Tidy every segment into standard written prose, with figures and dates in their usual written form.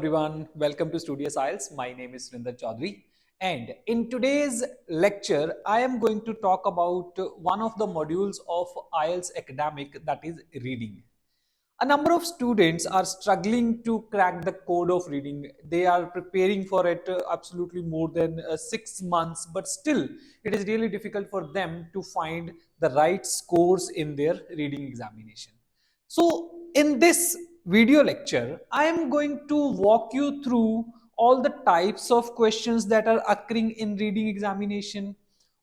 everyone, welcome to Studious IELTS. My name is Surinder Chaudhary, and in today's lecture I am going to talk about one of the modules of IELTS academic, that is reading. A number of students are struggling to crack the code of reading. They are preparing for it absolutely more than 6 months, but still it is really difficult for them to find the right scores in their reading examination. So in this video lecture, I am going to walk you through all the types of questions that are occurring in reading examination,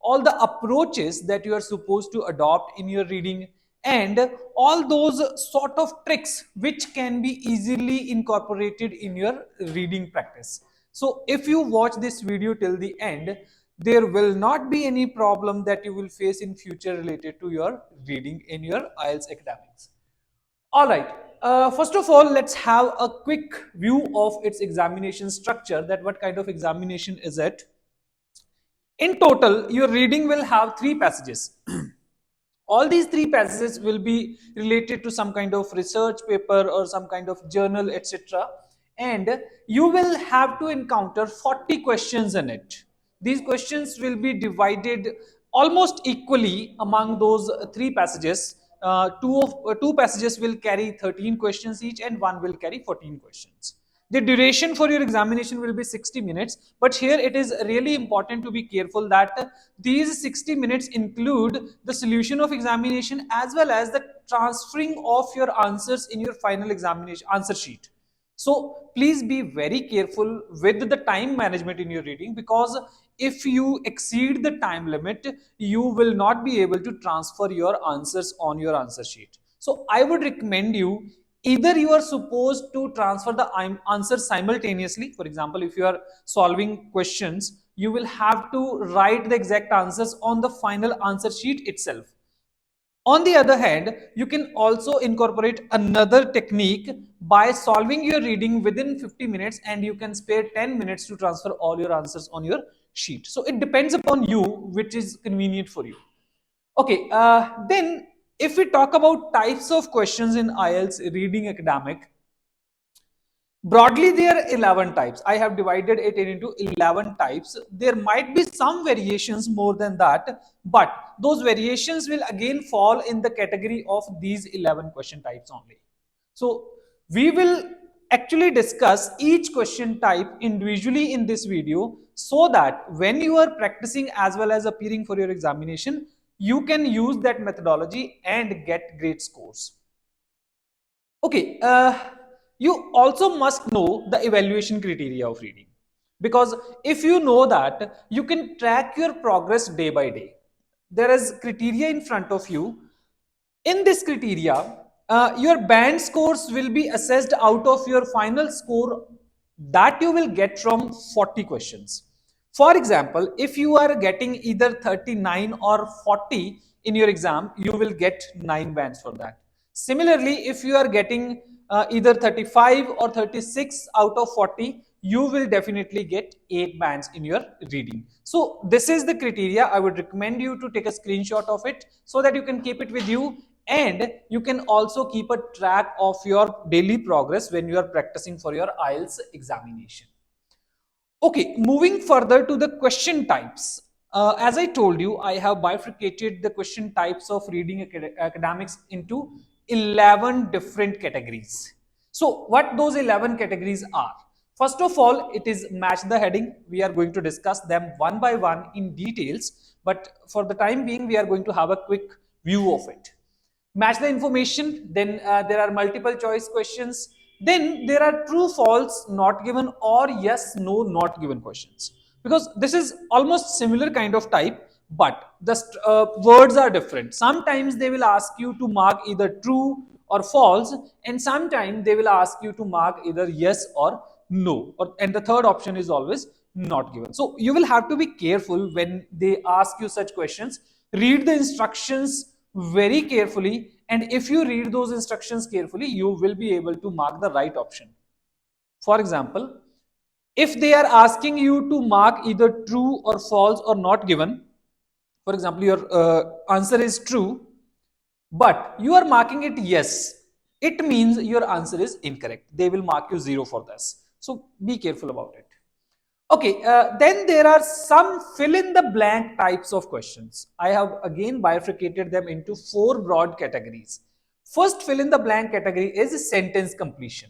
all the approaches that you are supposed to adopt in your reading, and all those sort of tricks which can be easily incorporated in your reading practice. So if you watch this video till the end, there will not be any problem that you will face in future related to your reading in your IELTS academics. All right. First of all, let's have a quick view of its examination structure, that what kind of examination is it. In total, your reading will have 3 passages. All these 3 passages will be related to some kind of research paper or some kind of journal, etc. And you will have to encounter 40 questions in it. These questions will be divided almost equally among those 3 passages. Two passages will carry 13 questions each, and one will carry 14 questions. The duration for your examination will be 60 minutes, but here it is really important to be careful that these 60 minutes include the solution of examination as well as the transferring of your answers in your final examination answer sheet. So please be very careful with the time management in your reading, because if you exceed the time limit, you will not be able to transfer your answers on your answer sheet. So I would recommend you, either you are supposed to transfer the answers simultaneously. For example, if you are solving questions, you will have to write the exact answers on the final answer sheet itself. On the other hand, you can also incorporate another technique by solving your reading within 50 minutes, and you can spare 10 minutes to transfer all your answers on your sheet. So it depends upon you which is convenient for you. Okay, then if we talk about types of questions in IELTS reading academic, broadly there are 11 types. I have divided it into 11 types. There might be some variations more than that, but those variations will again fall in the category of these 11 question types only. So we will actually discuss each question type individually in this video, so that when you are practicing as well as appearing for your examination, you can use that methodology and get great scores. Okay, you also must know the evaluation criteria of reading, because if you know that, you can track your progress day by day. There is criteria in front of you. In this criteria, your band scores will be assessed out of your final score that you will get from 40 questions. For example, if you are getting either 39 or 40 in your exam, you will get 9 bands for that. Similarly, if you are getting either 35 or 36 out of 40, you will definitely get 8 bands in your reading. So this is the criteria. I would recommend you to take a screenshot of it so that you can keep it with you, and you can also keep a track of your daily progress when you are practicing for your IELTS examination. Okay, moving further to the question types. As I told you, I have bifurcated the question types of reading academics into 11 different categories. So what those 11 categories are? First of all, it is match the heading. We are going to discuss them one by one in details, but for the time being, we are going to have a quick view of it. Match the information, then there are multiple choice questions, then there are true false not given or yes no not given questions, because this is almost similar kind of type, but the words are different. Sometimes they will ask you to mark either true or false, and sometimes they will ask you to mark either yes or no, and the third option is always not given. So you will have to be careful when they ask you such questions. Read the instructions very carefully, and if you read those instructions carefully, you will be able to mark the right option. For example, if they are asking you to mark either true or false or not given, for example, your answer is true, but you are marking it yes, it means your answer is incorrect. They will mark you 0 for this. So be careful about it. Okay, then there are some fill in the blank types of questions. I have again bifurcated them into four broad categories. First fill in the blank category is sentence completion.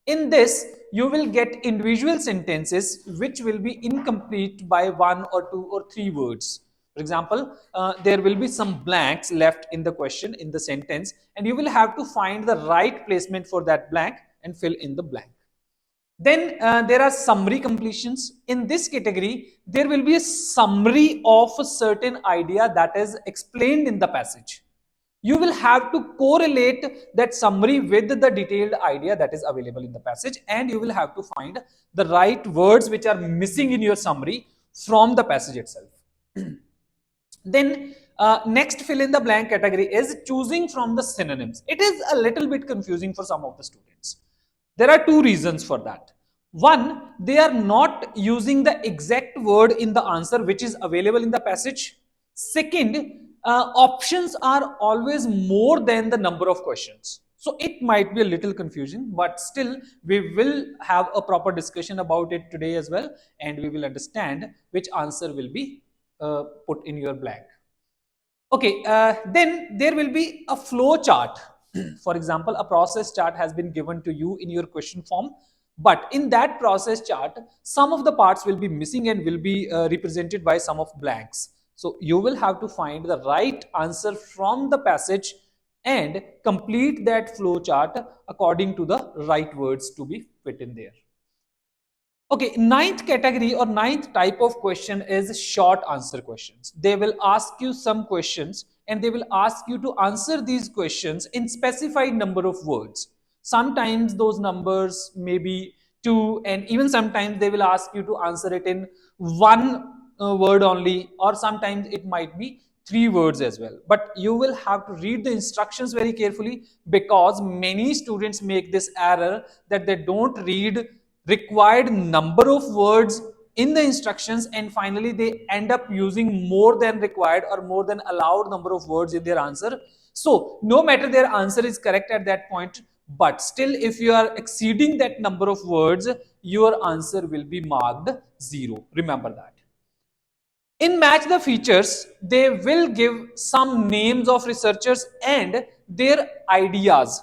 In this, you will get individual sentences which will be incomplete by one or two or three words. For example, there will be some blanks left in the question, in the sentence, and you will have to find the right placement for that blank and fill in the blank. Then there are summary completions. In this category, there will be a summary of a certain idea that is explained in the passage. You will have to correlate that summary with the detailed idea that is available in the passage, and you will have to find the right words which are missing in your summary from the passage itself. Then next fill in the blank category is choosing from the synonyms. It is a little bit confusing for some of the students. There are two reasons for that. One, they are not using the exact word in the answer which is available in the passage. Second, options are always more than the number of questions. So it might be a little confusing, but still we will have a proper discussion about it today as well, and we will understand which answer will be put in your blank. Okay, then there will be a flow chart. For example, a process chart has been given to you in your question form, but in that process chart, some of the parts will be missing and will be represented by some of blanks. So you will have to find the right answer from the passage and complete that flow chart according to the right words to be fit in there. Okay, ninth category or ninth type of question is short answer questions. They will ask you some questions and they will ask you to answer these questions in specified number of words. Sometimes those numbers may be two, and even sometimes they will ask you to answer it in one word only, or sometimes it might be three words as well. But you will have to read the instructions very carefully, because many students make this error that they don't read required number of words in the instructions, and finally they end up using more than required or more than allowed number of words in their answer. So no matter their answer is correct at that point, but still if you are exceeding that number of words, your answer will be marked 0. Remember that. In match the features, they will give some names of researchers and their ideas.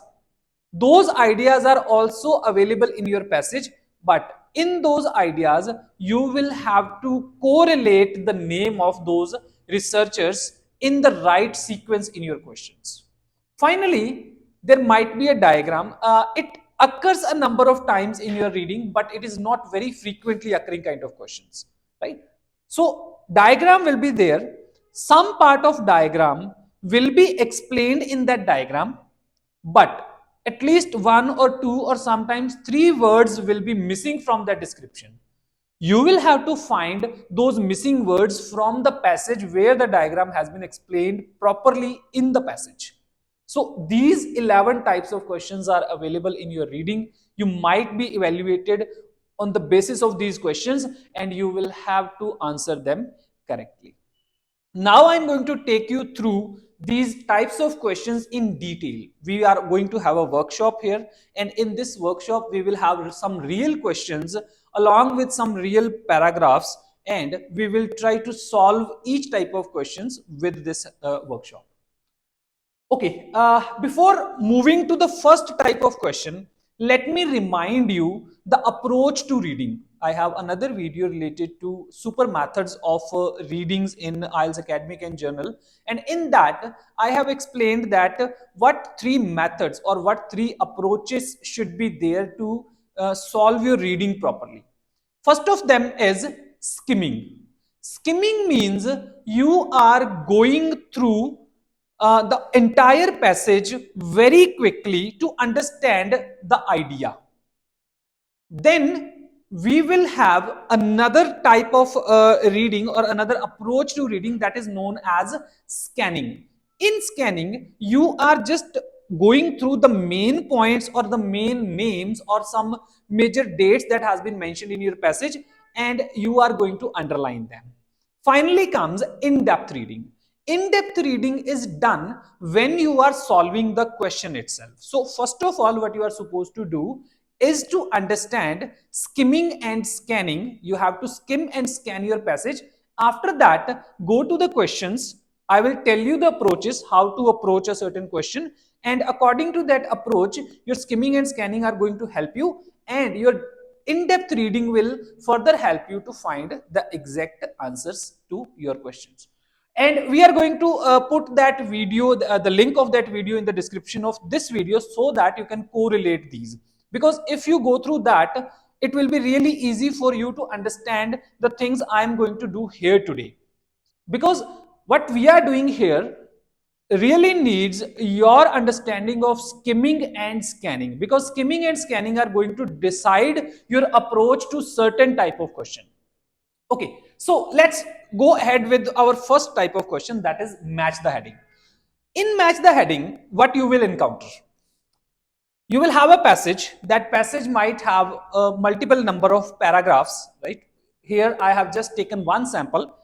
Those ideas are also available in your passage, but in those ideas, you will have to correlate the name of those researchers in the right sequence in your questions. Finally, there might be a diagram. It occurs a number of times in your reading, but it is not very frequently occurring kind of questions, right? So diagram will be there. Some part of diagram will be explained in that diagram, but at least one or two or sometimes three words will be missing from that description. You will have to find those missing words from the passage where the diagram has been explained properly in the passage. So these 11 types of questions are available in your reading. You might be evaluated on the basis of these questions, and you will have to answer them correctly. Now I'm going to take you through these types of questions in detail. We are going to have a workshop here, and in this workshop we will have some real questions along with some real paragraphs, and we will try to solve each type of questions with this workshop. Okay, before moving to the first type of question, let me remind you the approach to reading. I have another video related to super methods of readings in IELTS Academic and Journal. And in that, I have explained that what three methods or what three approaches should be there to solve your reading properly. First of them is skimming. Skimming means you are going through the entire passage very quickly to understand the idea. Then we will have another type of reading or another approach to reading that is known as scanning. In scanning, you are just going through the main points or the main names or some major dates that has been mentioned in your passage, and you are going to underline them. Finally comes in-depth reading. In-depth reading is done when you are solving the question itself. So first of all, what you are supposed to do is to understand skimming and scanning. You have to skim and scan your passage. After that, go to the questions. I will tell you the approaches, how to approach a certain question. And according to that approach, your skimming and scanning are going to help you, and your in-depth reading will further help you to find the exact answers to your questions. And we are going to put that video, the link of that video in the description of this video, so that you can correlate these. Because if you go through that, it will be really easy for you to understand the things I am going to do here today. Because what we are doing here really needs your understanding of skimming and scanning, because skimming and scanning are going to decide your approach to certain type of question. Okay, so let's go ahead with our first type of question, that is match the heading. In match the heading, what you will encounter? You will have a passage. That passage might have a multiple number of paragraphs, right? Here I have just taken one sample,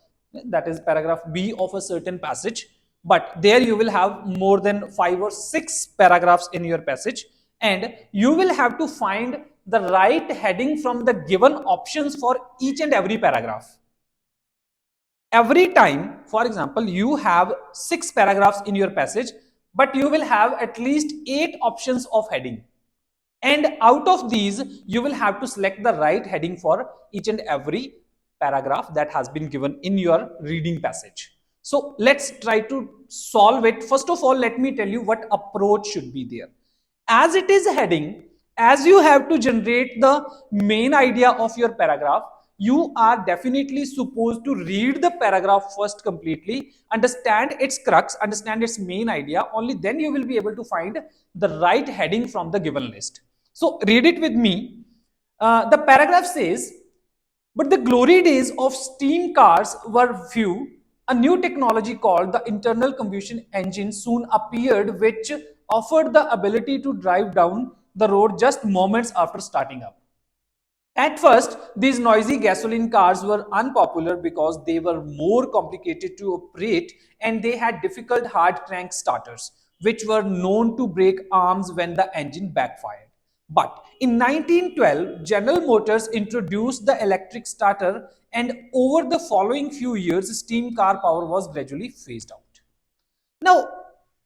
that is paragraph B of a certain passage, but there you will have more than 5 or 6 paragraphs in your passage, and you will have to find the right heading from the given options for each and every paragraph. Every time, for example, you have 6 paragraphs in your passage, but you will have at least 8 options of heading. And out of these, you will have to select the right heading for each and every paragraph that has been given in your reading passage. So let's try to solve it. First of all, let me tell you what approach should be there. As it is heading, as you have to generate the main idea of your paragraph, you are definitely supposed to read the paragraph first completely, understand its crux, understand its main idea. Only then you will be able to find the right heading from the given list. So read it with me. The paragraph says, but the glory days of steam cars were few. A new technology called the internal combustion engine soon appeared, which offered the ability to drive down the road just moments after starting up. At first, these noisy gasoline cars were unpopular because they were more complicated to operate and they had difficult hard crank starters, which were known to break arms when the engine backfired. But in 1912, General Motors introduced the electric starter, and over the following few years, steam car power was gradually phased out. Now,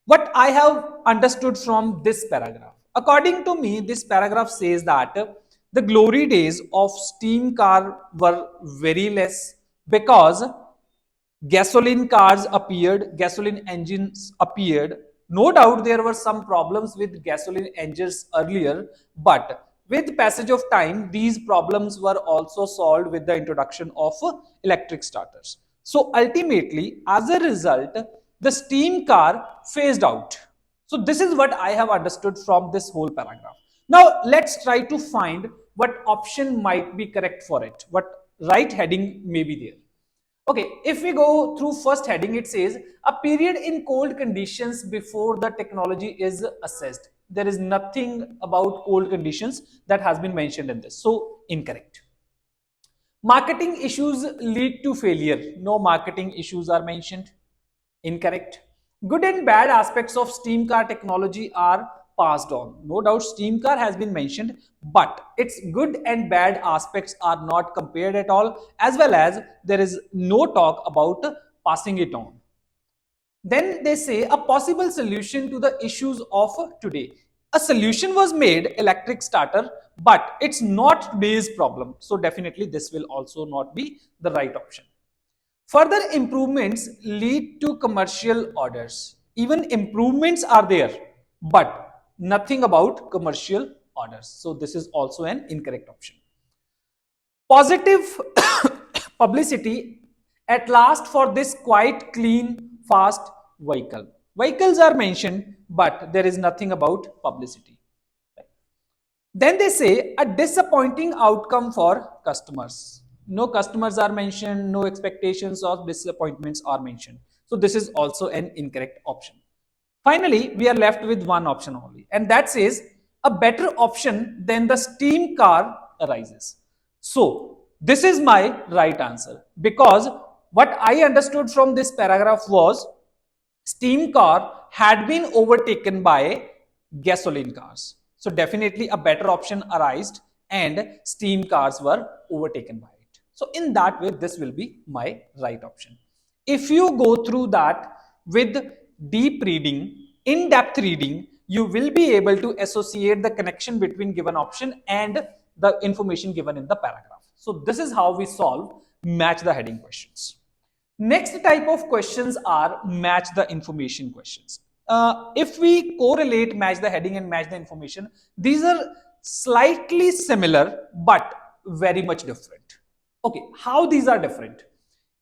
what I have understood from this paragraph, according to me, this paragraph says that the glory days of steam car were very less because gasoline cars appeared, gasoline engines appeared. No doubt there were some problems with gasoline engines earlier, but with passage of time, these problems were also solved with the introduction of electric starters. So ultimately, as a result, the steam car phased out. So this is what I have understood from this whole paragraph. Now let's try to find what option might be correct for it, what right heading may be there. Okay, if we go through first heading, it says a period in cold conditions before the technology is assessed. There is nothing about cold conditions that has been mentioned in this. So incorrect. Marketing issues lead to failure. No marketing issues are mentioned. Incorrect. Good and bad aspects of steam car technology are passed on. No doubt steam car has been mentioned, but its good and bad aspects are not compared at all, as well as there is no talk about passing it on. Then they say a possible solution to the issues of today. A solution was made, electric starter, but it's not today's problem. So definitely this will also not be the right option. Further improvements lead to commercial orders. Even improvements are there, but nothing about commercial orders. So this is also an incorrect option. Positive publicity at last for this quite clean, fast vehicle. Vehicles are mentioned, but there is nothing about publicity. Then they say a disappointing outcome for customers. No customers are mentioned, no expectations or disappointments are mentioned. So this is also an incorrect option. Finally, we are left with one option only, and that says a better option than the steam car arises. So this is my right answer, because what I understood from this paragraph was steam car had been overtaken by gasoline cars. So definitely a better option arose and steam cars were overtaken by it. So in that way, this will be my right option. If you go through that with deep reading, in-depth reading, you will be able to associate the connection between given option and the information given in the paragraph. So this is how we solve match the heading questions. Next type of questions are match the information questions. If we correlate match the heading and match the information, these are slightly similar but very much different. Okay, how these are different?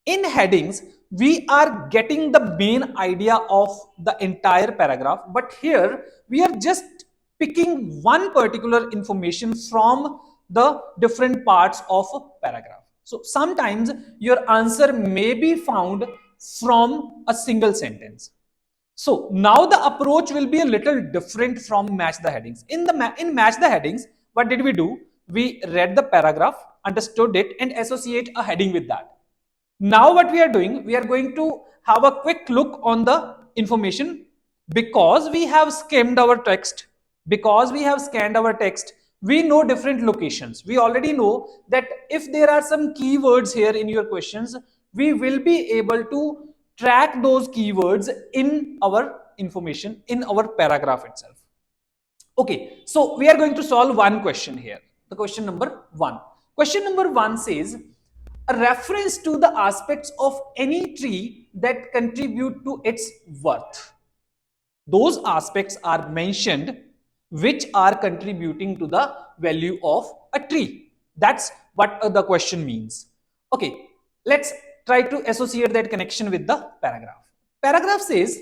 In headings, we are getting the main idea of the entire paragraph, but here we are just picking one particular information from the different parts of a paragraph. So sometimes your answer may be found from a single sentence. So now the approach will be a little different from match the headings. In match the headings, what did we do? We read the paragraph, understood it, and associate a heading with that. Now what we are doing, we are going to have a quick look on the information. Because we have skimmed our text, because we have scanned our text, we know different locations. We already know that if there are some keywords here in your questions, we will be able to track those keywords in our information, in our paragraph itself. Okay, so we are going to solve one question here. The question number one. Question number one says, a reference to the aspects of any tree that contribute to its worth. Those aspects are mentioned which are contributing to the value of a tree. That's what the question means. Okay, let's try to associate that connection with the paragraph. Paragraph says,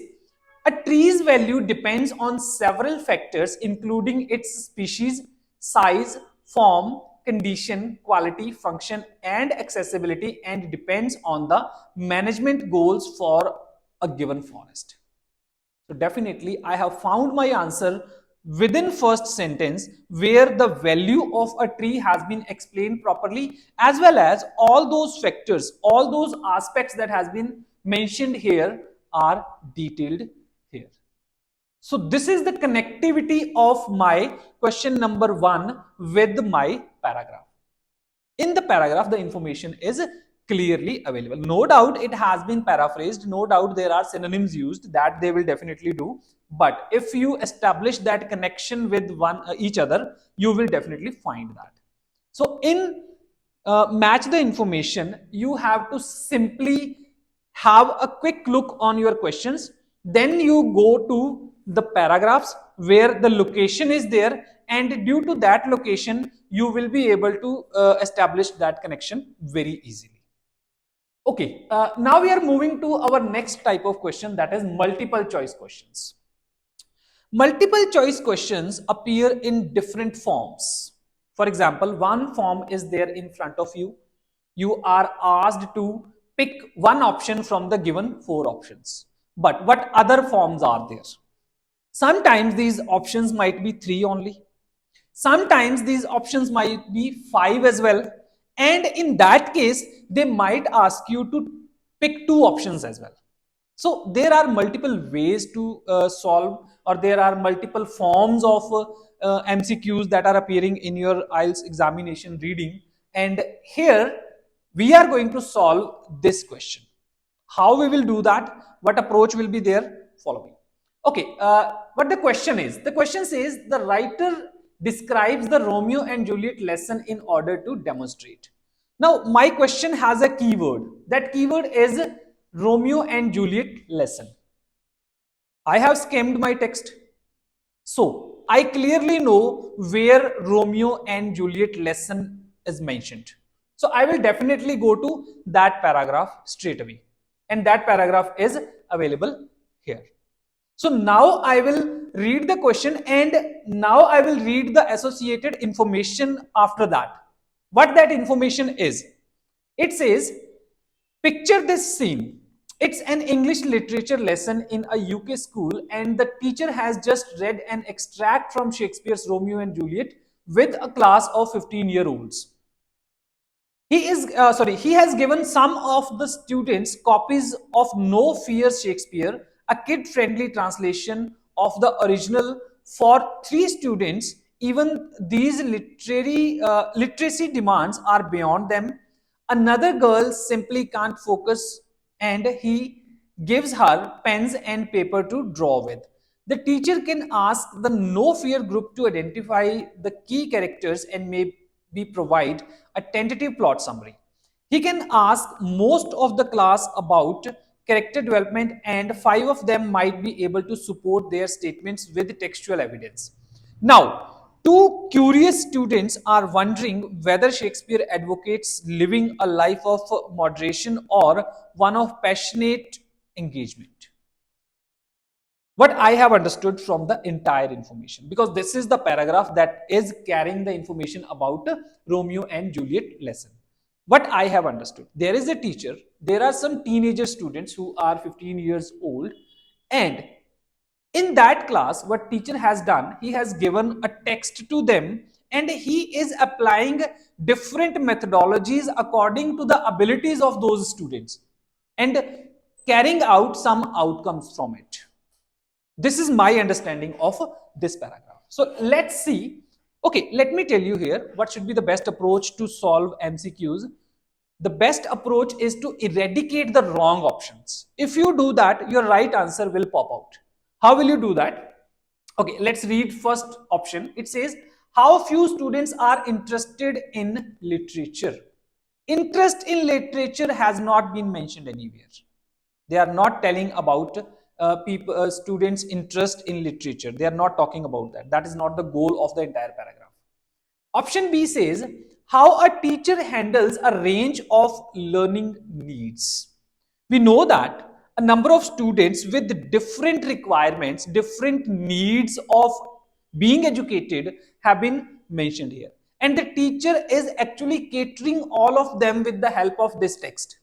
a tree's value depends on several factors, including its species, size, form, condition, quality, function, and accessibility, and depends on the management goals for a given forest. So definitely I have found my answer within first sentence, where the value of a tree has been explained properly, as well as all those factors, all those aspects that has been mentioned here are detailed here. So this is the connectivity of my question number one with my paragraph. In the paragraph, the information is clearly available. No doubt it has been paraphrased. No doubt there are synonyms used that they will definitely do. But if you establish that connection with each other, you will definitely find that. So in match the information, you have to simply have a quick look on your questions. Then you go to the paragraphs where the location is there, and due to that location, you will be able to establish that connection very easily. Okay, now we are moving to our next type of question, that is multiple choice questions. Multiple choice questions appear in different forms. For example, one form is there in front of you. You are asked to pick one option from the given four options. But what other forms are there? Sometimes these options might be three only. Sometimes these options might be five as well. And in that case, they might ask you to pick two options as well. So there are multiple ways to solve, or there are multiple forms of MCQs that are appearing in your IELTS examination reading. And here we are going to solve this question. How we will do that? What approach will be there? Follow me. Okay, what the question is? The question says the writer describes the Romeo and Juliet lesson in order to demonstrate. Now, my question has a keyword. That keyword is Romeo and Juliet lesson. I have skimmed my text. So, I clearly know where Romeo and Juliet lesson is mentioned. So, I will definitely go to that paragraph straight away. And that paragraph is available here. So now I will read the question, and now I will read the associated information after that. What that information is? It says, picture this scene. It's an English literature lesson in a UK school, and the teacher has just read an extract from Shakespeare's Romeo and Juliet with a class of 15-year-olds. He has given some of the students copies of No Fear Shakespeare, a kid-friendly translation of the original for three students even these literacy demands are beyond them. Another girl simply can't focus, and he gives her pens and paper to draw with. The teacher can ask the no fear group to identify the key characters and maybe provide a tentative plot summary. He can ask most of the class about character development, and five of them might be able to support their statements with textual evidence. Now, two curious students are wondering whether Shakespeare advocates living a life of moderation or one of passionate engagement. What I have understood from the entire information, because this is the paragraph that is carrying the information about Romeo and Juliet lesson. What I have understood, there is a teacher, there are some teenager students who are 15 years old, and in that class what teacher has done, he has given a text to them, and he is applying different methodologies according to the abilities of those students and carrying out some outcomes from it. This is my understanding of this paragraph. So let's see. Okay, let me tell you here what should be the best approach to solve MCQs. The best approach is to eradicate the wrong options. If you do that, your right answer will pop out. How will you do that? Okay, let's read first option. It says, how few students are interested in literature. Interest in literature has not been mentioned anywhere. They are not telling about students interest in literature. They are not talking about that. That is not the goal of the entire paragraph. Option B says how a teacher handles a range of learning needs. We know that a number of students with different requirements, different needs of being educated have been mentioned here, and the teacher is actually catering all of them with the help of this text.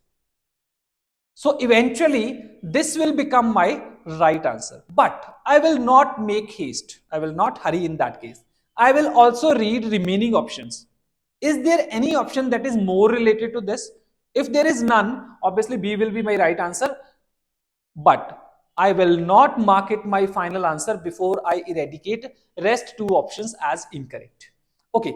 So eventually, this will become my right answer. But I will not make haste. I will not hurry in that case. I will also read remaining options. Is there any option that is more related to this? If there is none, obviously B will be my right answer. But I will not mark it my final answer before I eradicate rest two options as incorrect. Okay,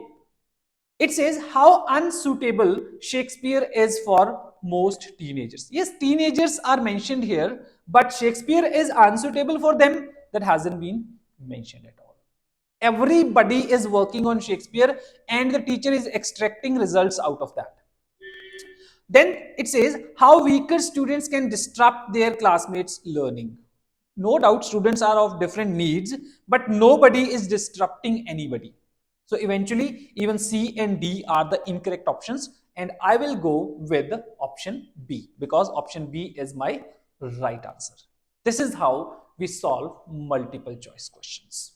it says how unsuitable Shakespeare is for most teenagers. Yes, teenagers are mentioned here, but Shakespeare is unsuitable for them. That hasn't been mentioned at all. Everybody is working on Shakespeare, and the teacher is extracting results out of that. Then it says how weaker students can disrupt their classmates' learning. No doubt students are of different needs, but nobody is disrupting anybody. So eventually, even C and D are the incorrect options, and I will go with option B because option B is my right answer. This is how we solve multiple choice questions.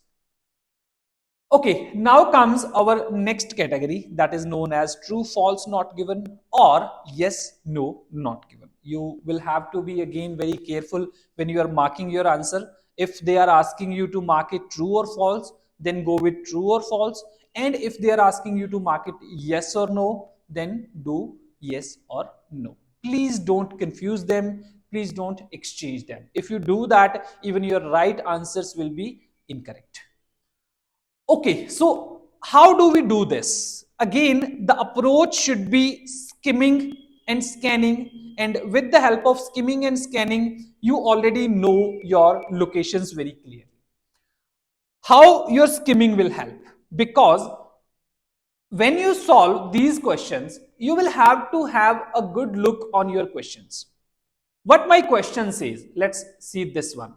Okay, now comes our next category that is known as true, false, not given, or yes, no, not given. You will have to be again very careful when you are marking your answer. If they are asking you to mark it true or false, then go with true or false. And if they are asking you to mark it yes or no, then do yes or no. Please don't confuse them. Please don't exchange them. If you do that, even your right answers will be incorrect. Okay, so how do we do this? Again, the approach should be skimming and scanning, and with the help of skimming and scanning, you already know your locations very clearly. How your skimming will help? Because when you solve these questions, you will have to have a good look on your questions. What my question says, let's see this one.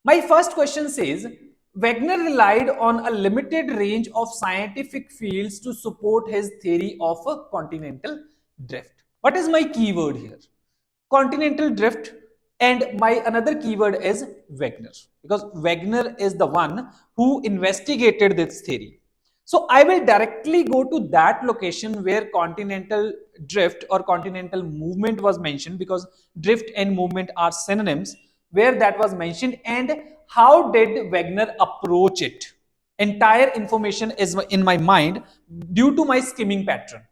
My first question says Wagner relied on a limited range of scientific fields to support his theory of a continental drift. What is my keyword here? Continental drift, and my another keyword is Wagner, because Wagner is the one who investigated this theory. So I will directly go to that location where continental drift or continental movement was mentioned, because drift and movement are synonyms, where that was mentioned and how did Wagner approach it. Entire information is in my mind due to my skimming pattern.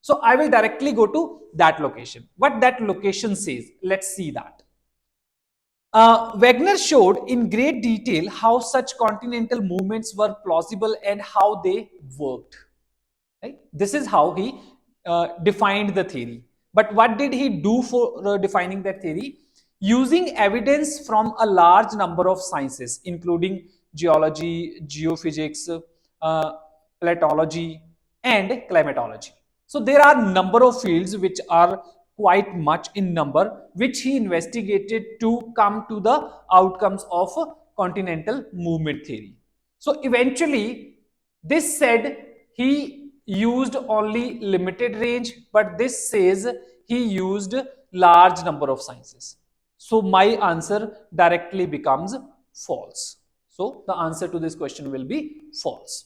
So I will directly go to that location. What that location says, let's see that. Wagner showed in great detail how such continental movements were plausible and how they worked. Right? This is how he defined the theory. But what did he do for defining that theory? Using evidence from a large number of sciences, including geology, geophysics, uh, platology, and climatology. So there are number of fields which are quite much in number, which he investigated to come to the outcomes of continental movement theory. So eventually, this said he used only limited range, but this says he used large number of sciences. So my answer directly becomes false. So the answer to this question will be false.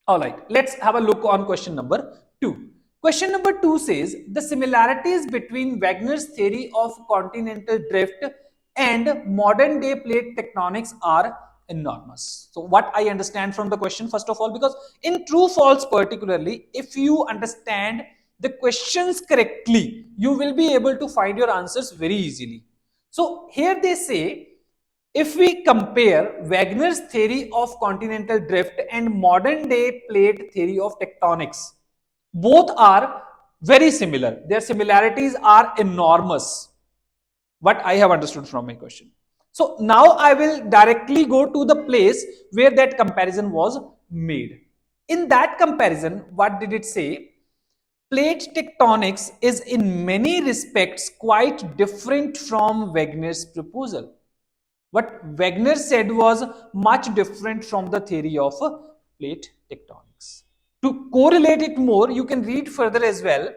All right, let's have a look on question number 2. Question number 2 says the similarities between Wagner's theory of continental drift and modern day plate tectonics are enormous. So, what I understand from the question, first of all, because in true false, particularly, if you understand the questions correctly, you will be able to find your answers very easily. So, here they say if we compare Wagner's theory of continental drift and modern day plate theory of tectonics, both are very similar. Their similarities are enormous. What I have understood from my question. So now I will directly go to the place where that comparison was made. In that comparison, what did it say? Plate tectonics is in many respects quite different from Wagner's proposal. What Wagner said was much different from the theory of plate tectonics. To correlate it more, you can read further as well.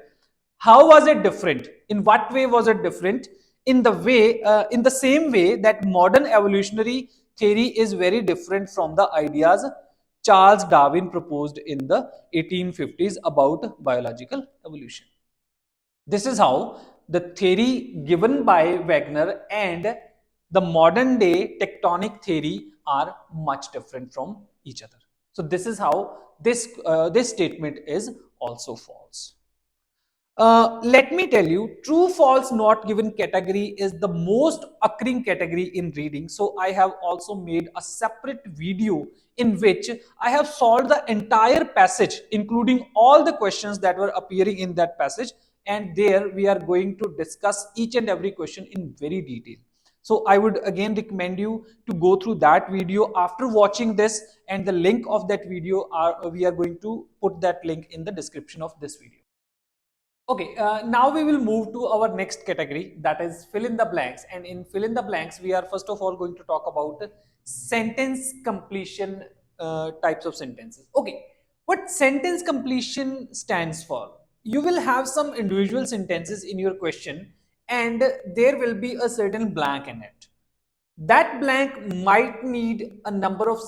How was it different? In what way was it different? In the same way that modern evolutionary theory is very different from the ideas Charles Darwin proposed in the 1850s about biological evolution. This is how the theory given by Wagner and the modern day tectonic theory are much different from each other. So this is how this statement is also false. Let me tell you, true false not given category is the most occurring category in reading. So I have also made a separate video in which I have solved the entire passage, including all the questions that were appearing in that passage. And there we are going to discuss each and every question in very detail. So I would again recommend you to go through that video after watching this, and the link of that video we are going to put that link in the description of this video. Okay, now we will move to our next category, that is fill in the blanks. And in fill in the blanks, we are first of all going to talk about sentence completion types of sentences. Okay, what sentence completion stands for? You will have some individual sentences in your question, and there will be a certain blank in it. That blank might need a number of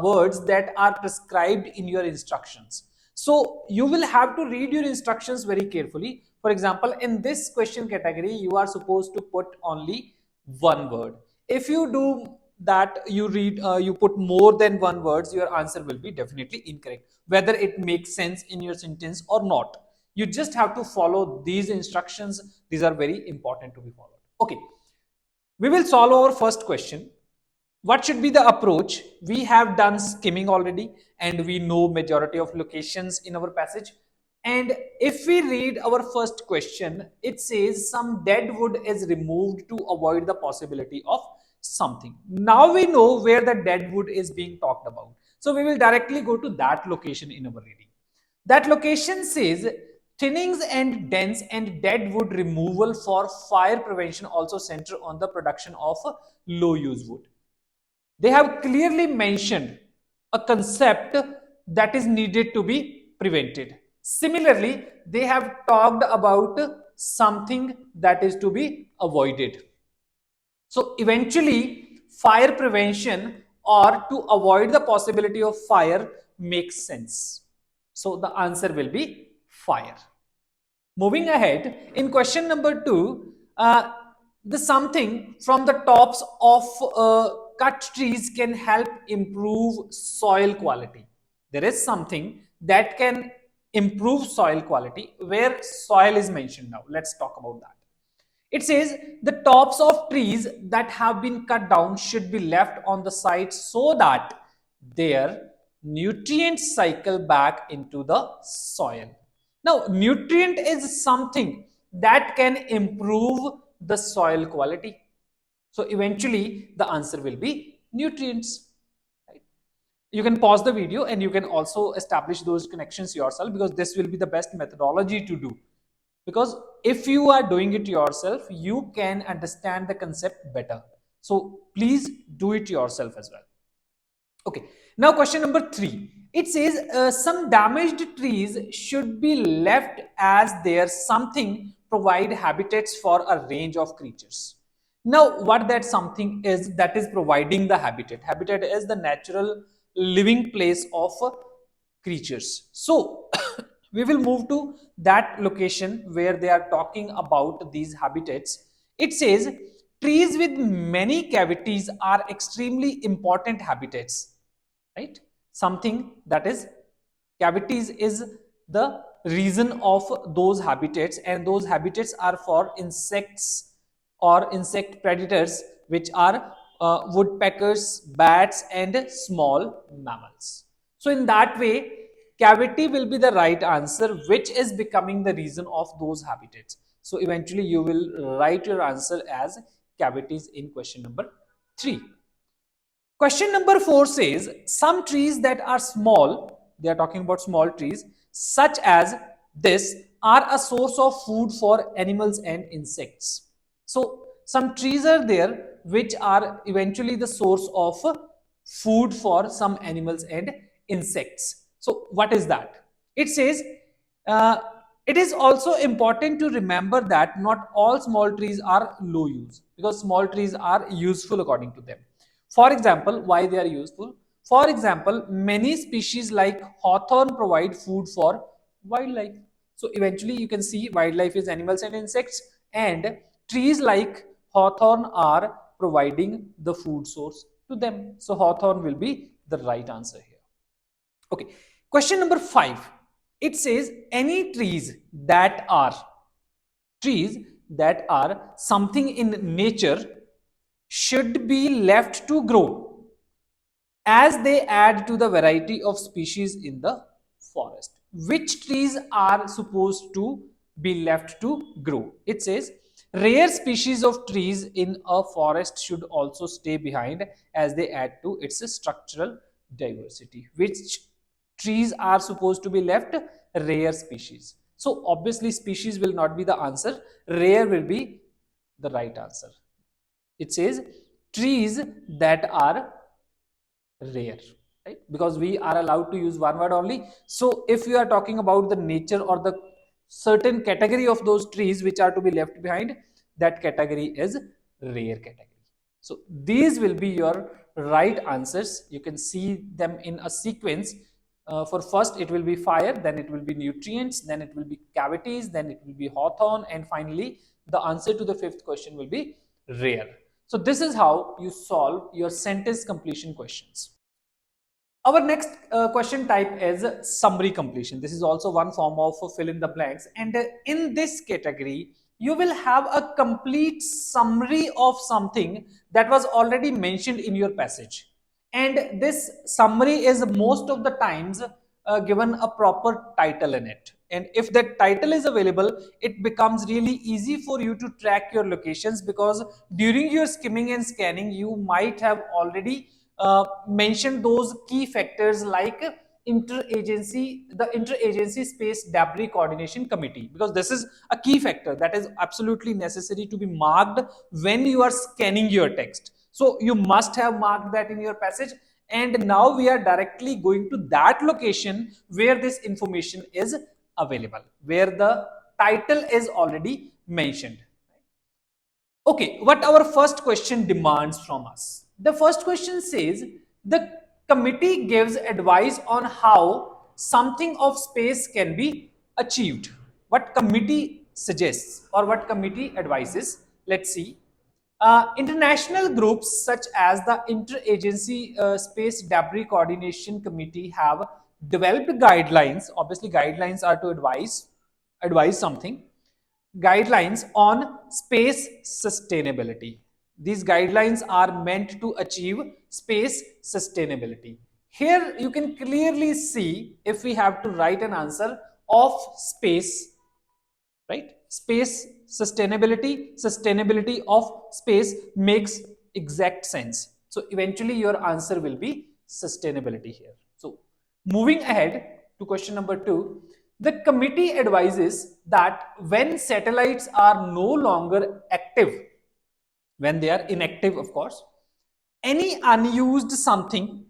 words that are prescribed in your instructions. So you will have to read your instructions very carefully. For example, in this question category, you are supposed to put only one word. If you do that, you put more than one words, your answer will be definitely incorrect, whether it makes sense in your sentence or not. You just have to follow these instructions. These are very important to be followed. Okay, we will solve our first question. What should be the approach? We have done skimming already and we know majority of locations in our passage. And if we read our first question, it says some dead wood is removed to avoid the possibility of something. Now we know where the dead wood is being talked about. So we will directly go to that location in our reading. That location says thinnings and dents and dead wood removal for fire prevention also center on the production of low use wood. They have clearly mentioned a concept that is needed to be prevented. Similarly, they have talked about something that is to be avoided. So eventually, fire prevention or to avoid the possibility of fire makes sense. So the answer will be fire. Moving ahead, in question number 2, the something from the tops of cut trees can help improve soil quality. There is something that can improve soil quality where soil is mentioned now. Let's talk about that. It says the tops of trees that have been cut down should be left on the site so that their nutrients cycle back into the soil. Now, nutrient is something that can improve the soil quality. So eventually the answer will be nutrients. Right? You can pause the video and you can also establish those connections yourself, because this will be the best methodology to do. Because if you are doing it yourself, you can understand the concept better. So please do it yourself as well. Okay, now question number 3. It says some damaged trees should be left as there something provide habitats for a range of creatures. Now, what that something is that is providing the habitat? Habitat is the natural living place of creatures. So, we will move to that location where they are talking about these habitats. It says trees with many cavities are extremely important habitats, right? Something that is cavities is the reason of those habitats, and those habitats are for insects or insect predators, which are woodpeckers, bats, and small mammals. So in that way, cavity will be the right answer, which is becoming the reason of those habitats. So eventually you will write your answer as cavities in question number 3. Question number 4 says some trees that are small, they are talking about small trees, such as this, are a source of food for animals and insects. So, some trees are there which are eventually the source of food for some animals and insects. So, what is that? It says uh, it is also important to remember that not all small trees are low use, because small trees are useful according to them. For example, why they are useful? For example, many species like hawthorn provide food for wildlife. So eventually you can see wildlife is animals and insects, and trees like hawthorn are providing the food source to them. So hawthorn will be the right answer here. Okay. Question number 5. It says any trees that are something in nature should be left to grow as they add to the variety of species in the forest. Which trees are supposed to be left to grow? It says rare species of trees in a forest should also stay behind as they add to its structural diversity. Which trees are supposed to be left? Rare species. So obviously species will not be the answer. Rare will be the right answer. It says trees that are rare, right? Because we are allowed to use one word only. So if you are talking about the nature or the certain category of those trees which are to be left behind, that category is rare category. So these will be your right answers. You can see them in a sequence. For first it will be fire, then it will be nutrients, then it will be cavities, then it will be hawthorn, and finally the answer to the fifth question will be rare. So this is how you solve your sentence completion questions. Our next question type is summary completion. This is also one form of fill in the blanks. And in this category, you will have a complete summary of something that was already mentioned in your passage. And this summary is most of the times given a proper title in it. And if that title is available, it becomes really easy for you to track your locations, because during your skimming and scanning, you might have already mentioned those key factors like the interagency space debris coordination committee, because this is a key factor that is absolutely necessary to be marked when you are scanning your text. So you must have marked that in your passage, and now we are directly going to that location where this information is available, where the title is already mentioned. Okay, what our first question demands from us? The first question says the committee gives advice on how something of space can be achieved. What committee suggests or what committee advises? Let's see. International groups such as the Interagency Space Debris Coordination Committee have developed guidelines. Obviously, guidelines are to advise something. guidelines on space sustainability. These guidelines are meant to achieve space sustainability. Here you can clearly see if we have to write an answer of space, right? Space sustainability of space makes exact sense. So eventually your answer will be sustainability here. So moving ahead to question number 2, the committee advises that when satellites are no longer active, when they are inactive, of course, any unused something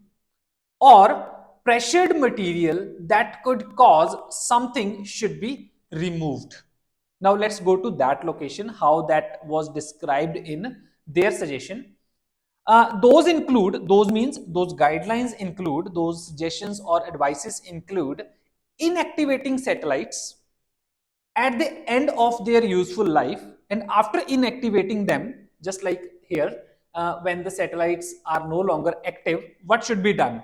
or pressured material that could cause something should be removed. Now let's go to that location, how that was described in their suggestion. Those means those guidelines include, those suggestions or advices include inactivating satellites at the end of their useful life and after inactivating them, just like here, when the satellites are no longer active, what should be done?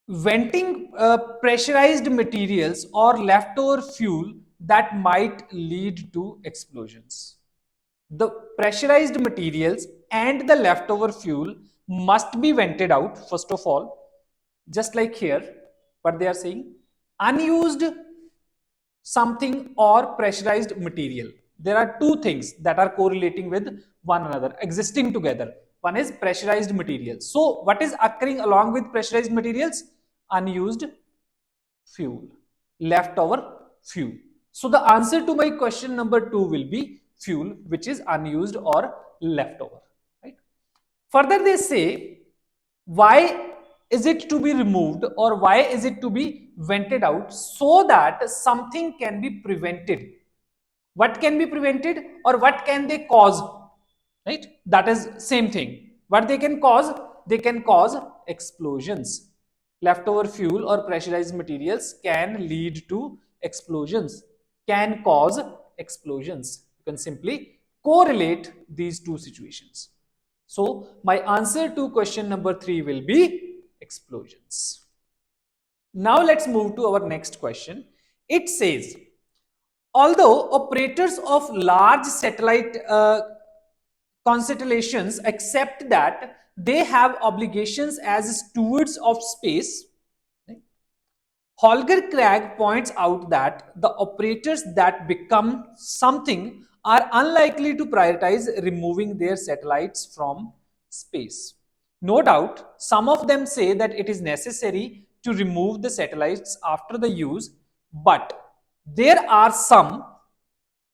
Venting pressurized materials or leftover fuel that might lead to explosions. The pressurized materials and the leftover fuel must be vented out first of all, just like here. What they are saying, unused something or pressurized material. There are two things that are correlating with one another, existing together. One is pressurized materials. So what is occurring along with pressurized materials? Unused fuel, leftover fuel. So the answer to my question number 2 will be fuel, which is unused or leftover, right? Further, they say, why is it to be removed or why is it to be vented out? So that something can be prevented. What can be prevented or what can they cause? Right? That is same thing. What they can cause? They can cause explosions. Leftover fuel or pressurized materials can lead to explosions, can cause explosions. You can simply correlate these two situations. So my answer to question number 3 will be explosions. Now let's move to our next question. It says, although operators of large satellite constellations accept that they have obligations as stewards of space, Holger Craig points out that the operators that become something are unlikely to prioritize removing their satellites from space. No doubt, some of them say that it is necessary to remove the satellites after the use, but there are some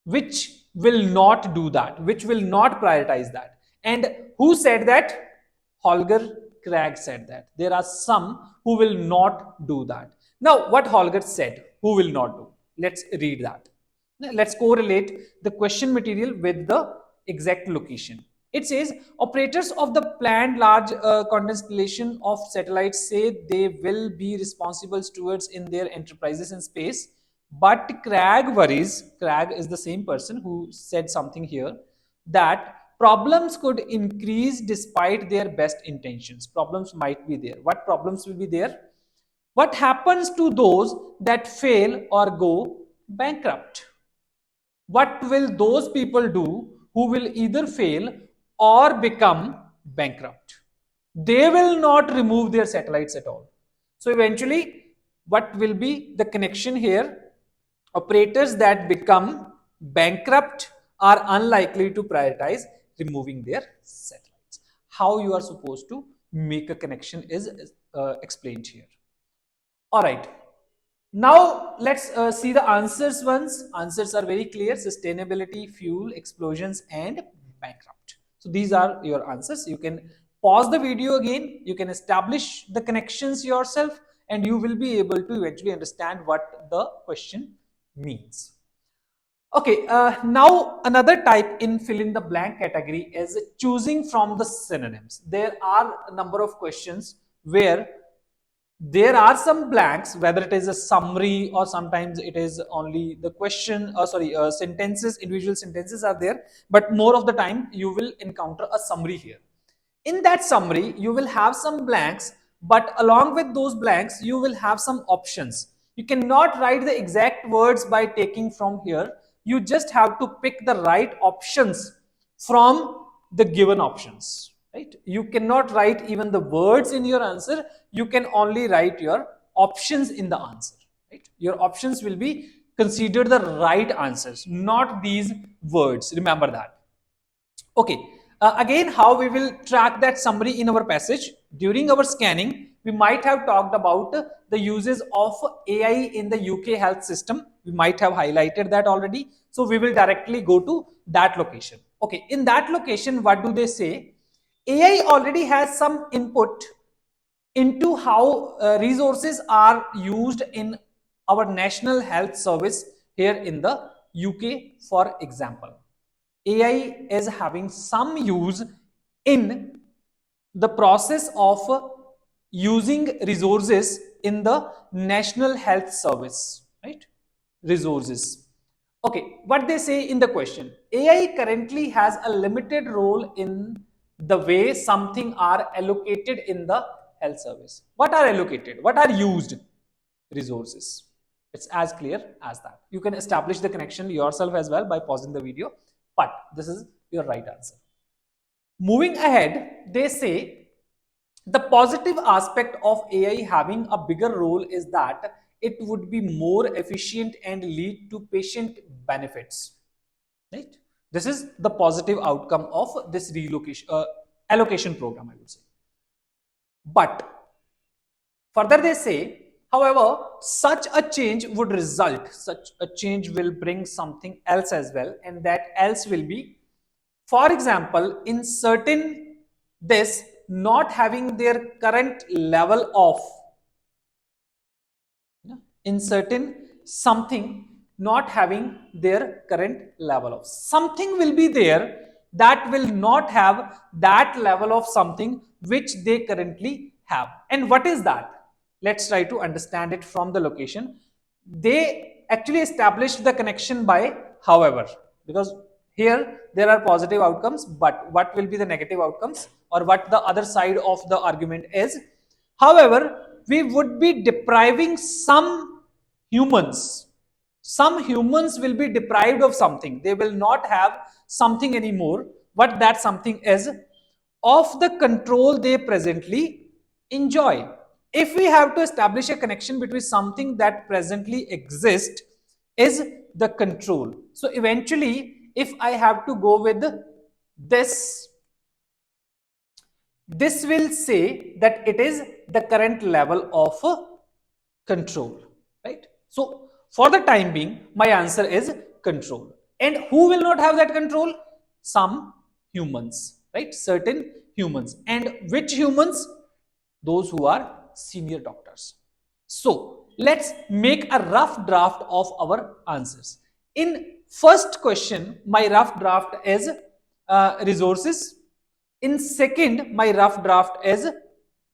which will not do that, which will not prioritize that. And who said that? Holger Craig said that. There are some who will not do that. Now, what Holger said, who will not do? Let's read that. Let's correlate the question material with the exact location. It says operators of the planned large constellation of satellites say they will be responsible stewards in their enterprises in space. But Craig worries, Craig is the same person who said something here, that problems could increase despite their best intentions. Problems might be there. What problems will be there? What happens to those that fail or go bankrupt? What will those people do who will either fail or become bankrupt? They will not remove their satellites at all. So eventually, what will be the connection here? Operators that become bankrupt are unlikely to prioritize removing their satellites. How you are supposed to make a connection is explained here. All right. Now let's see the answers once. Answers are very clear: sustainability, fuel, explosions, and bankrupt. So these are your answers. You can pause the video again. You can establish the connections yourself, and you will be able to eventually understand what the question means. Okay, now another type in fill in the blank category is choosing from the synonyms. There are a number of questions where there are some blanks, whether it is a summary or sometimes it is only the question, sentences, individual sentences are there, but more of the time you will encounter a summary here. In that summary, you will have some blanks, but along with those blanks, you will have some options. You cannot write the exact words by taking from here. You just have to pick the right options from the given options, right? You cannot write even the words in your answer. You can only write your options in the answer, right? Your options will be considered the right answers, not these words. Remember that. Okay. Again, how we will track that summary in our passage. During our scanning, we might have talked about the uses of AI in the UK health system. We might have highlighted that already. So we will directly go to that location. Okay. In that location, what do they say? AI already has some input into how resources are used in our national health service here in the UK, for example. AI is having some use in the process of using resources in the national health service, right? Resources. Okay, what they say in the question, AI currently has a limited role in the way something are allocated in the health service. What are allocated? What are used? Resources. It's as clear as that. You can establish the connection yourself as well by pausing the video, but this is your right answer. Moving ahead, they say the positive aspect of AI having a bigger role is that it would be more efficient and lead to patient benefits. Right? This is the positive outcome of this relocation allocation program, I would say. But further, they say, however, such a change would result, such a change will bring something else as well, and that else will be, for example, in certain this not having their current level of, in certain something not having their current level of something will be there that will not have that level of something which they currently have. And what is that? Let's try to understand it from the location. They actually established the connection by however, because here there are positive outcomes, but what will be the negative outcomes, or what the other side of the argument is? However, we would be depriving humans. Some humans will be deprived of something. They will not have something anymore. What that something is, of the control they presently enjoy. If we have to establish a connection between something that presently exists is the control. So eventually, if I have to go with this, this will say that it is the current level of control, right? So for the time being, my answer is control. And who will not have that control? Some humans, right? Certain humans. And which humans? Those who are senior doctors. So let's make a rough draft of our answers. In first question, my rough draft is resources. In second, my rough draft is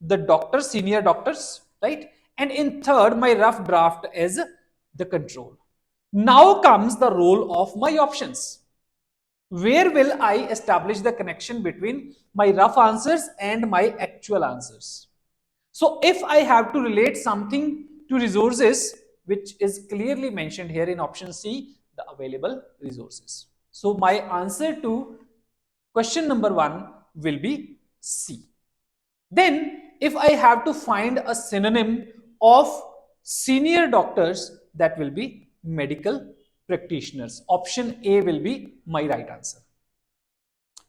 the doctors, senior doctors, right? And in third, my rough draft is the control. Now comes the role of my options. Where will I establish the connection between my rough answers and my actual answers? So if I have to relate something to resources, which is clearly mentioned here in option C, the available resources. So my answer to question number 1 will be C. Then if I have to find a synonym of senior doctors, that will be medical practitioners. Option A will be my right answer.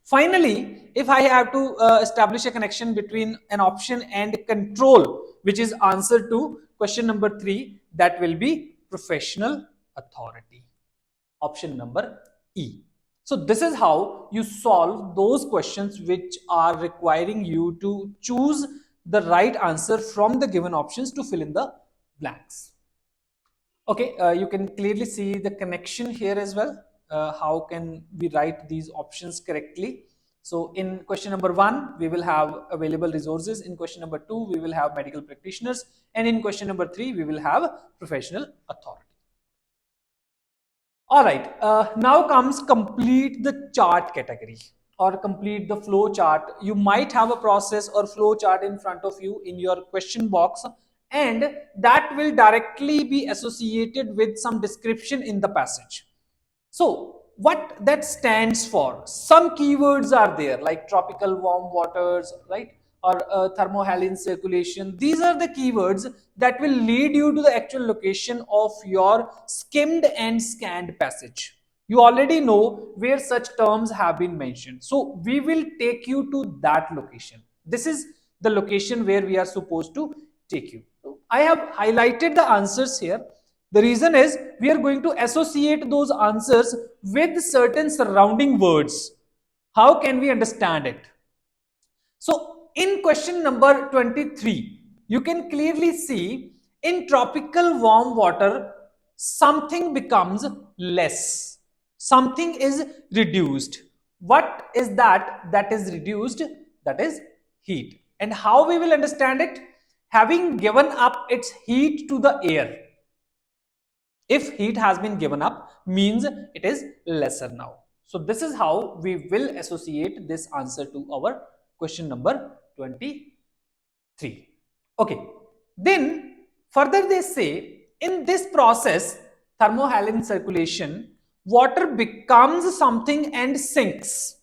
Finally, if I have to establish a connection between an option and control, which is answer to question number 3, that will be professional authority. Option number E. So this is how you solve those questions which are requiring you to choose the right answer from the given options to fill in the blanks. Okay, you can clearly see the connection here as well. How can we write these options correctly? So in question number 1, we will have available resources. In question number 2, we will have medical practitioners. And in question number 3, we will have professional authority. All right, now comes complete the chart category or complete the flow chart. You might have a process or flow chart in front of you in your question box, and that will directly be associated with some description in the passage. So what that stands for, some keywords are there like tropical warm waters, right? Or thermohaline circulation. These are the keywords that will lead you to the actual location of your skimmed and scanned passage. You already know where such terms have been mentioned, so we will take you to that location. This is the location where we are supposed to take you. So I have highlighted the answers here. The reason is we are going to associate those answers with certain surrounding words. How can we understand it? So in question number 23, you can clearly see in tropical warm water, something becomes less. Something is reduced. What is that that is reduced? That is heat. And how we will understand it? Having given up its heat to the air. If heat has been given up, means it is lesser now. So this is how we will associate this answer to our question number 23. Okay, then further they say in this process, thermohaline circulation, water becomes something and sinks.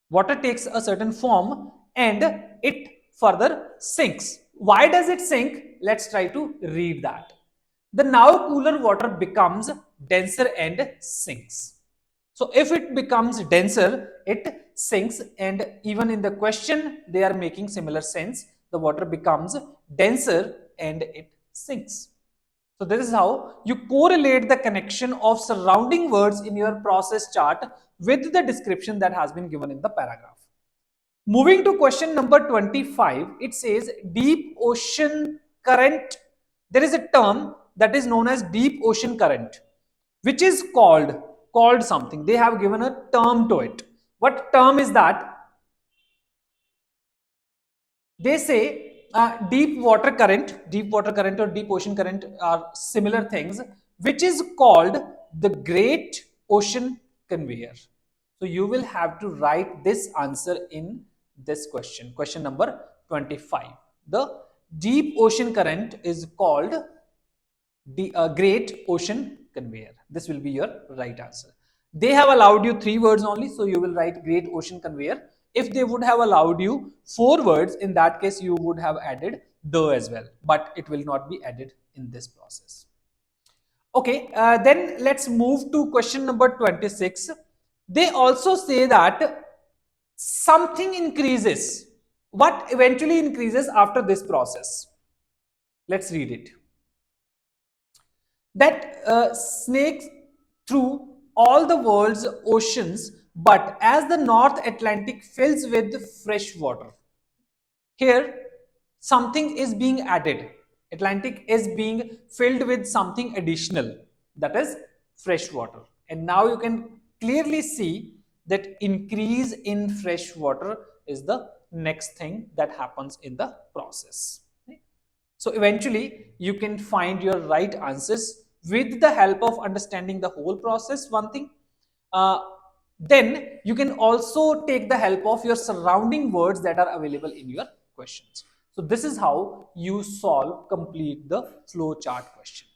Water takes a certain form and it further sinks. Why does it sink? Let's try to read that. The now cooler water becomes denser and sinks. So if it becomes denser, it sinks, and even in the question, they are making similar sense. The water becomes denser and it sinks. So this is how you correlate the connection of surrounding words in your process chart with the description that has been given in the paragraph. Moving to question number 25, it says deep ocean current. There is a term that is known as deep ocean current, which is called something. They have given a term to it. What term is that? They say deep water current or deep ocean current are similar things, which is called the Great Ocean Conveyor. So you will have to write this answer in this question, question number 25. The deep ocean current is called the Great Ocean Conveyor. This will be your right answer. They have allowed you 3 words only, so you will write Great Ocean Conveyor. If they would have allowed you 4 words, in that case you would have added the as well, but it will not be added in this process. Okay, then let's move to question number 26. They also say that something increases. What eventually increases after this process? Let's read it. That snakes through all the world's oceans, but as the North Atlantic fills with fresh water. Here, something is being added. Atlantic is being filled with something additional, that is fresh water. And now you can clearly see that increase in fresh water is the next thing that happens in the process. So eventually you can find your right answers with the help of understanding the whole process, one thing. Uh, then you can also take the help of your surrounding words that are available in your questions. So this is how you complete the flow chart question.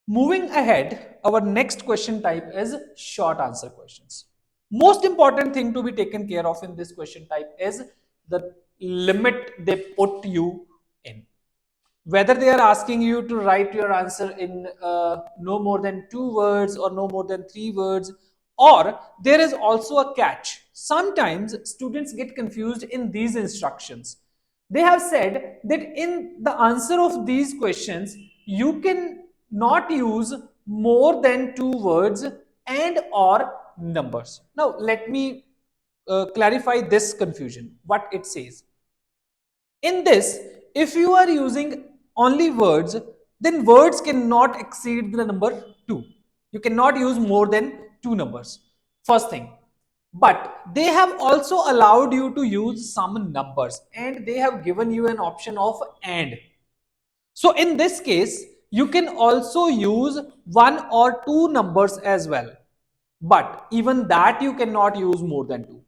Moving ahead, our next question type is short answer questions. Most important thing to be taken care of in this question type is the limit they put you in. Whether they are asking you to write your answer in no more than 2 words or no more than 3 words, or there is also a catch. Sometimes students get confused in these instructions. They have said that in the answer of these questions, you can not use more than 2 words and or numbers. Now, let me clarify this confusion, what it says. In this, if you are using only words, then words cannot exceed the number 2. You cannot use more than 2 numbers. First thing. But they have also allowed you to use some numbers, and they have given you an option of and. So in this case, you can also use 1 or 2 numbers as well. But even that you cannot use more than 2.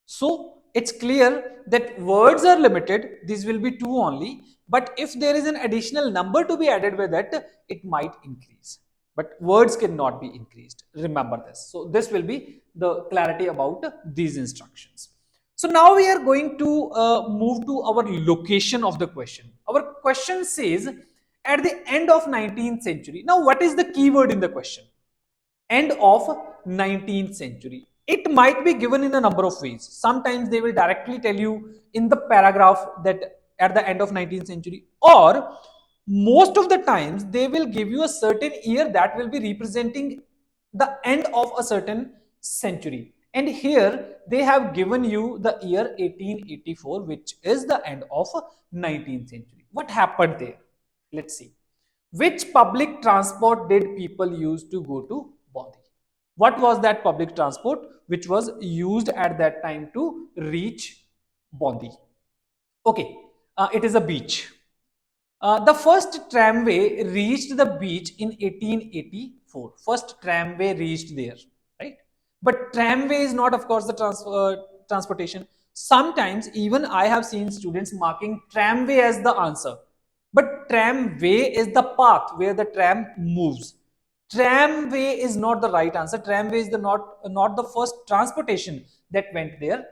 So it's clear that words are limited. These will be two only. But if there is an additional number to be added with it, it might increase. But words cannot be increased. Remember this. So this will be the clarity about these instructions. So now we are going to move to our location of the question. Our question says at the end of 19th century. Now what is the keyword in the question? End of 19th century. It might be given in a number of ways. Sometimes they will directly tell you in the paragraph that at the end of 19th century, or most of the times they will give you a certain year that will be representing the end of a certain century. And here they have given you the year 1884, which is the end of 19th century. What happened there? Let's see. Which public transport did people use to go to Bondi? What was that public transport which was used at that time to reach Bondi? Okay, it is a beach. The first tramway reached the beach in 1884. First tramway reached there, right? But tramway is not, of course, the transportation. Sometimes even I have seen students marking tramway as the answer. But tramway is the path where the tram moves. Tramway is not the right answer. Tramway is not the first transportation that went there.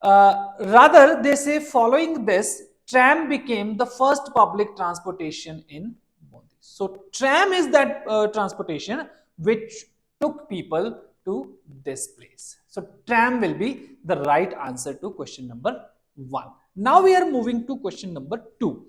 Rather, they say following this, tram became the first public transportation in Bombay. So, tram is that transportation which took people to this place. So, tram will be the right answer to question number 1. Now, we are moving to question number 2.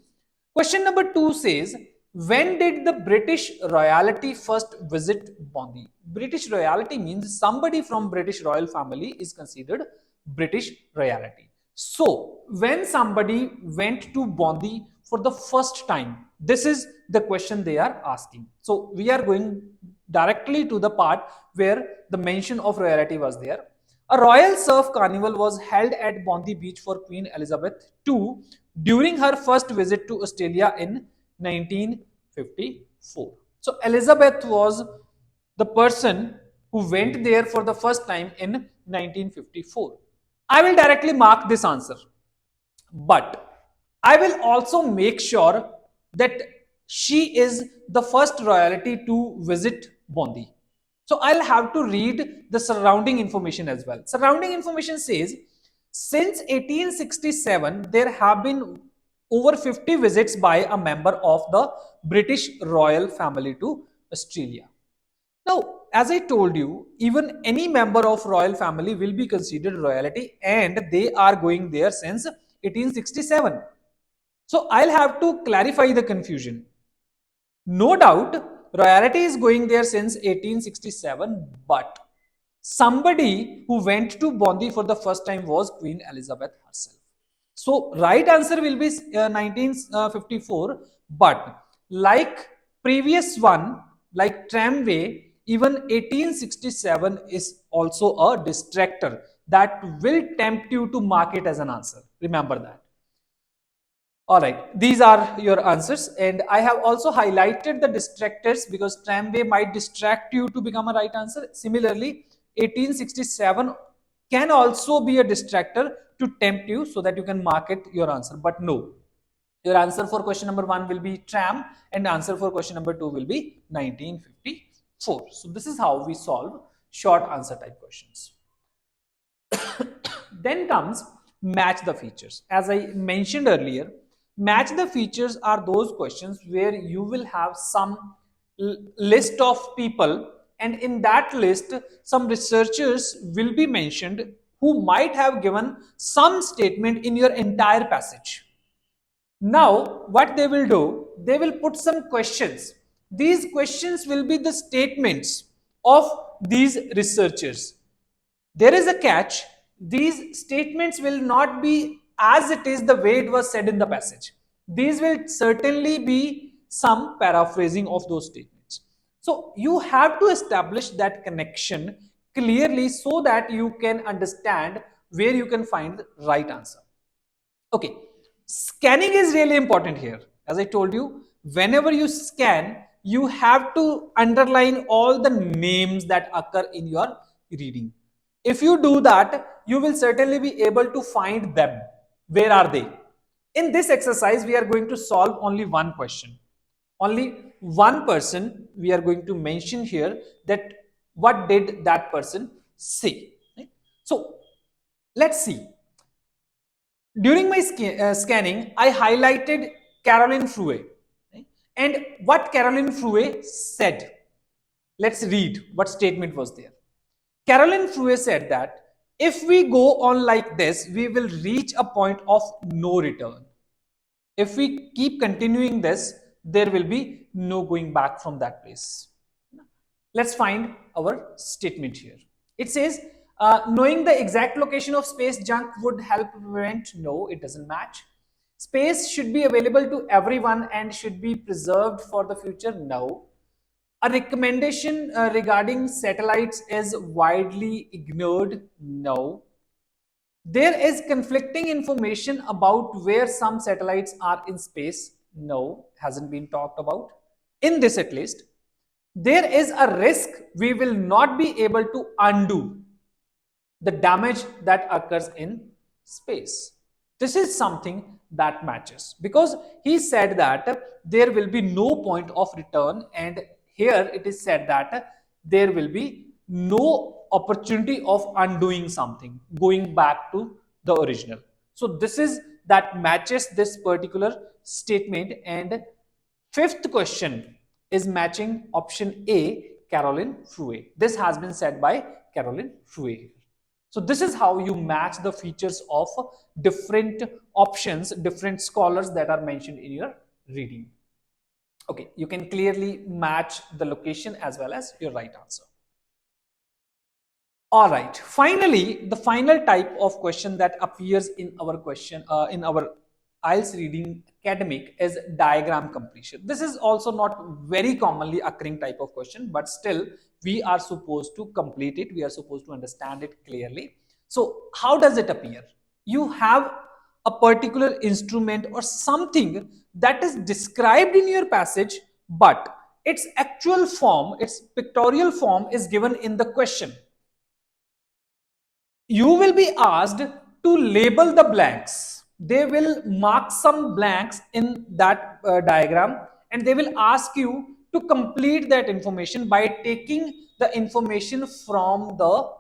Question number 2 says, when did the British royalty first visit Bondi? British royalty means somebody from British royal family is considered British royalty. So, when somebody went to Bondi for the first time, this is the question they are asking. So, we are going directly to the part where the mention of royalty was there. A royal surf carnival was held at Bondi Beach for Queen Elizabeth II during her first visit to Australia in 1954. So, Elizabeth was the person who went there for the first time in 1954. I will directly mark this answer, but I will also make sure that she is the first royalty to visit Bondi. So I'll have to read the surrounding information as well. Surrounding information says since 1867, there have been over 50 visits by a member of the British royal family to Australia. Now, as I told you, even any member of royal family will be considered royalty and they are going there since 1867. So, I'll have to clarify the confusion. No doubt, royalty is going there since 1867, but somebody who went to Bondi for the first time was Queen Elizabeth herself. So, right answer will be 1954, but like previous one, like tramway, even 1867 is also a distractor that will tempt you to mark it as an answer. Remember that. All right, these are your answers, and I have also highlighted the distractors because tramway might distract you to become a right answer. Similarly, 1867 can also be a distractor to tempt you so that you can mark it your answer. But no, your answer for question number 1 will be tram, and answer for question number 2 will be 1954. So this is how we solve short answer type questions. Then comes match the features. As I mentioned earlier, match the features are those questions where you will have some list of people, and in that list some researchers will be mentioned who might have given some statement in your entire passage. Now, what they will do, they will put some questions. These questions will be the statements of these researchers. There is a catch. These statements will not be as it is the way it was said in the passage. These will certainly be some paraphrasing of those statements. So you have to establish that connection clearly so that you can understand where you can find the right answer. Okay, scanning is really important here. As I told you, whenever you scan, you have to underline all the names that occur in your reading. If you do that, you will certainly be able to find them. Where are they? In this exercise, we are going to solve only one question. Only one person we are going to mention here, that what did that person say. Right? So let's see. During my scanning, I highlighted Caroline Fruet. Right? And what Caroline Fruet said. Let's read what statement was there. Caroline Fruet said that if we go on like this, we will reach a point of no return. If we keep continuing this, there will be no going back from that place. Let's find our statement here. It says, knowing the exact location of space junk would help prevent. No, it doesn't match. Space should be available to everyone and should be preserved for the future. No. A recommendation regarding satellites is widely ignored. No. There is conflicting information about where some satellites are in space. No, hasn't been talked about. In this at least, there is a risk we will not be able to undo the damage that occurs in space. This is something that matches because he said that there will be no point of return, and here it is said that there will be no opportunity of undoing something, going back to the original. So this is that matches this particular statement, and fifth question is matching option A, Caroline Fruet. This has been said by Caroline Fruet. So this is how you match the features of different options, different scholars that are mentioned in your reading. Okay, you can clearly match the location as well as your right answer. All right, finally, the final type of question that appears in our in our IELTS reading academic is diagram completion. This is also not very commonly occurring type of question, but still we are supposed to complete it. We are supposed to understand it clearly. So how does it appear? You have a particular instrument or something that is described in your passage, but its actual form, its pictorial form is given in the question. You will be asked to label the blanks. They will mark some blanks in that diagram, and they will ask you to complete that information by taking the information from the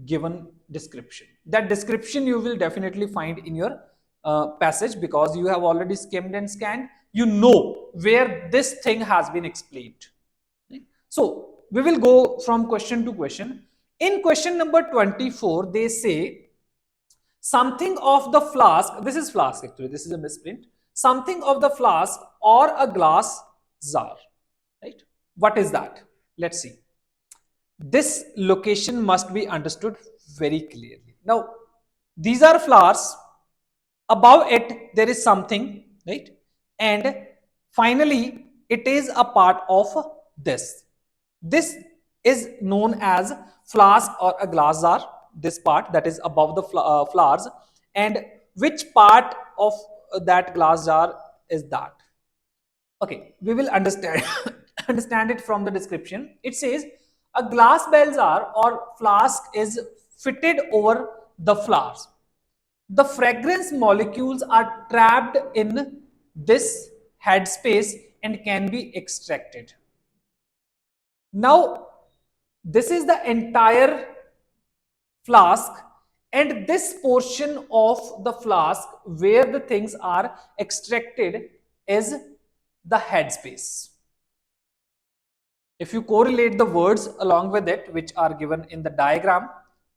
given description. That description you will definitely find in your passage because you have already skimmed and scanned. You know where this thing has been explained. So we will go from question to question. In question number 24, they say something of the flask. This is flask actually. This is a misprint. Something of the flask or a glass jar. Right? What is that? Let's see. This location must be understood very clearly. Now, these are flowers. Above it, there is something, right? And finally, it is a part of this. This is known as flask or a glass jar. This part that is above the flowers. And which part of that glass jar is that? Okay, we will understand understand it from the description. It says a glass bell jar or flask is fitted over the flowers. The fragrance molecules are trapped in this headspace and can be extracted. Now, this is the entire flask, and this portion of the flask where the things are extracted is the headspace. If you correlate the words along with it, which are given in the diagram,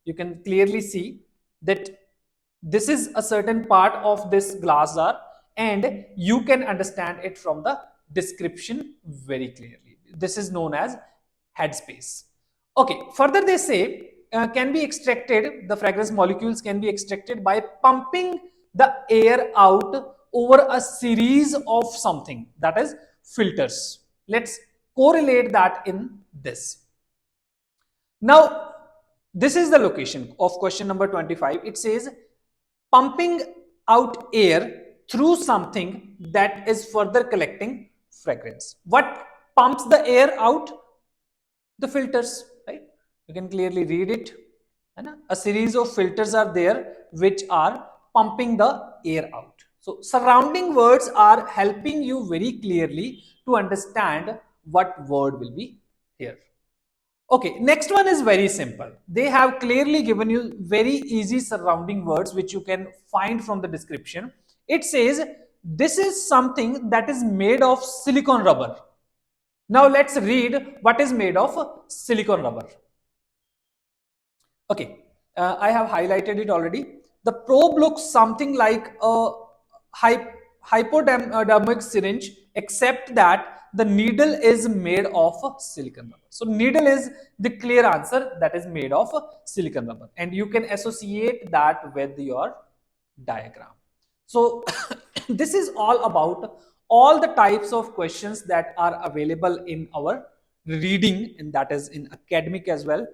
you can clearly see that this is a certain part of this glass jar, and you can understand it from the description very clearly. This is known as headspace. Okay, further they say can be extracted, the fragrance molecules can be extracted by pumping the air out over a series of something, that is filters. Let's correlate that in this. Now, this is the location of question number 25. It says pumping out air through something that is further collecting fragrance. What pumps the air out? The filters, right? You can clearly read it. है ना? A series of filters are there which are pumping the air out. So surrounding words are helping you very clearly to understand what word will be here. Okay, next one is very simple. They have clearly given you very easy surrounding words which you can find from the description. It says this is something that is made of silicon rubber. Now let's read what is made of silicon rubber. Okay, I have highlighted it already. The probe looks something like a hypodermic syringe, except that the needle is made of silicon rubber. So needle is the clear answer, that is made of silicon rubber, and you can associate that with your diagram. So this is all about all the types of questions that are available in our reading, and that is in academic as well.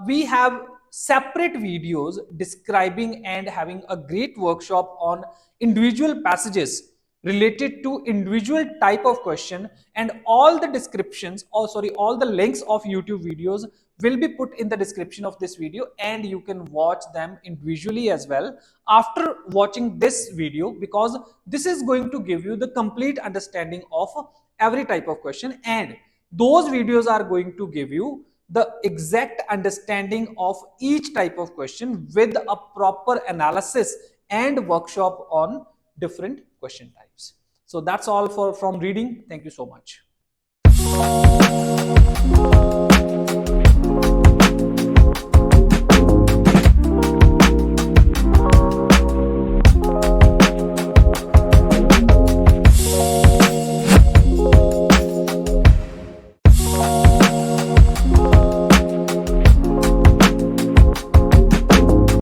We have separate videos describing and having a great workshop on individual passages related to individual type of question, and all the descriptions, or sorry, all the links of YouTube videos will be put in the description of this video, and you can watch them individually as well after watching this video, because this is going to give you the complete understanding of every type of question, and those videos are going to give you the exact understanding of each type of question with a proper analysis and workshop on different question types. So that's all for from reading. Thank you so much.